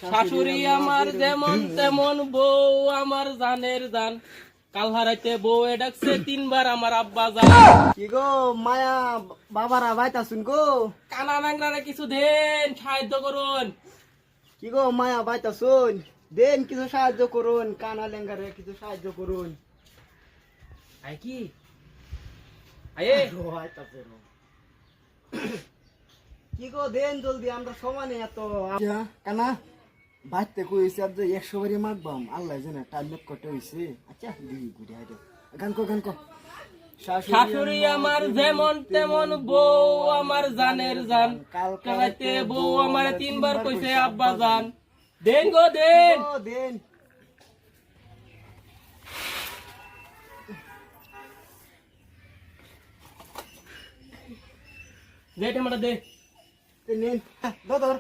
শাশুড়ি আমার যেমন তেমন বউ আমার জানের জান। কাল হারাইতে বউ ডাকছে তিনবার আমার আব্বা জান। কি গো মায়া বাবারা বাইতাছুন গো? কানা নাংরারে কিছু দেন, সাহায্য করুন। কি গো মায়া বাইতাছুন? দেন কিছু সাহায্য করুন, কানা লেঙ্গারে কিছু সাহায্য করুন। আই কি আয়ে বাইতাছে রো। কি গো দেন জলদি, আমরা সমানে এত। কানা বাইতে কইছে আর যে 100 বারি মাগবাম, আল্লাহ জানে টাইম মেক করতে হইছে। আচ্ছা দিই ঘুরে আইদো, গান কো শাশুড়ি আমার যেমন তেমন বউ আমার জানের জান। কাল হারাইতে বউ আমার তিনবার কইছে আব্বা জান। দেন গো দেন। দেন দে টেমাটা দে। নেন ধর ধর।